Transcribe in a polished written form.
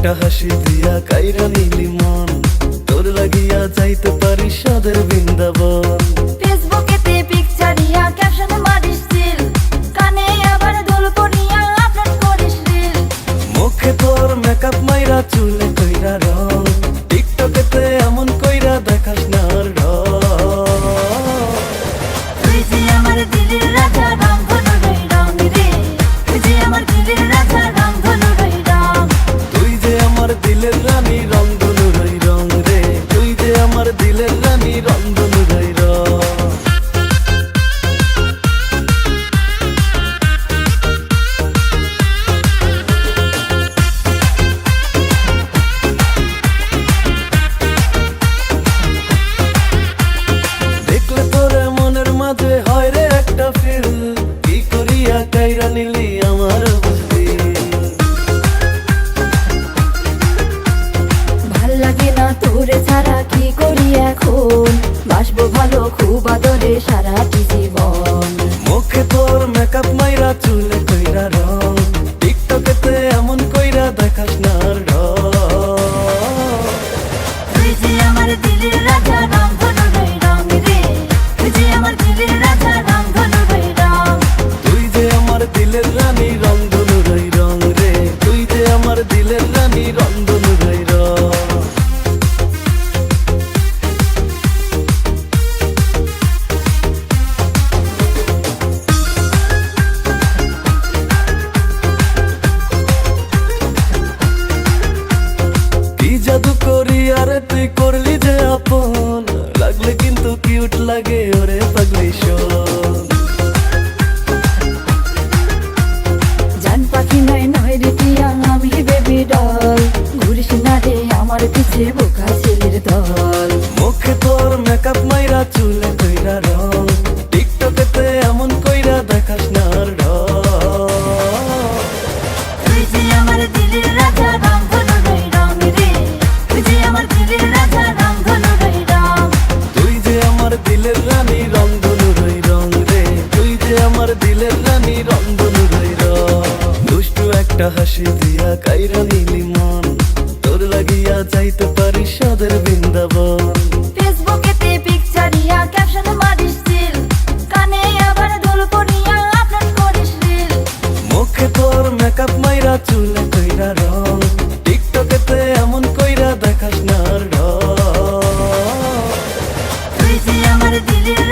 একটা হাসি দিয়া কাইরা নিলি মন, তোর লাগিয়া যাইতে পারি সাদের বৃন্দাবন। ফেসবুকেতে পিকচার দিয়া ক্যাপশন মারিস দিল, কানে আবার দুল পরিয়া আপলোড করিস রিল। মুখে তোর মেকআপ মাইরা চুলে কইরা রং, টিকটকেতে এমন কইরা দেখাস না আর ঢং। তুই যে আমার দিলের রাজা রং ধনু রই রং রে, তুই যে আমার দিলের রাজা রং ধনু রই রং। তুই যে আমার দিলের রানী রংধনু রই রং রে, তুই যে আমার দিলের রানী রংধনু রই রং। দেখলে তোরে মনের মাঝে হয় রে একটা ফিল, কি করিয়া কাইরা নিলি আমার বুঝলি। ভাল লাগে না তোরে ছাড়া কি করি এখন, বাসবো ভালো খুব আদরে সারাটি জীবন। মুখে তোর মেকআপ মাইরা চুলে কইরা রং, টিকটকেতে এমন কইরা দেখাস না আর ঢং। তুই যে আমার দিলের রাজা রং ধনু রই রং রে, তুই যে আমার দিলের রাজা রং ধনু রই রং। তুই যে আমার দিলের রানী রংধনু রই রং রে, তুই যে আমার দিলের রানী রংধনু রই রং। কি জাদু করি আরে তুই করলি যে আপন, লাগলে কিন্তু কিউট লাগে ওরে পাগলি শোন। জান পাখি নয় নয় রে টিয়া আমি বেবি ডল, ঘুরিস না রে আমার পিছে বোকা ছেলের দল। মুখে তোর মেকআপ মাইরা চুলে কইরা রং, টিকটকেতে এমন কইরা দেখাস না আর ঢং। তুই যে আমার দিলের রাজা রং ধনু রই রং রে, তুই যে আমার দিলের রাজা রং ধনু রই রং। তুই যে আমার দিলের রানী রংধনু রই রং রে, তুই যে আমার দিলের রানী রংধনু রই রং। দুষ্টু একটা হাসি দিয়া কাইরা নিলি মন, তোর লাগিয়া যাইতে পারি সাদের বৃন্দাবন। ফেসবুকেতে পিকচার দিয়া ক্যাপশন মারিস দিল, কানে আবার দুল পরিয়া আপলোড করিস রিল। মুখে তোর মেকআপ মাইরা চুলে কইরা রং, টিকটকেতে এমন কইরা দেখাস না আর ঢং। তুই যে আমার দিলের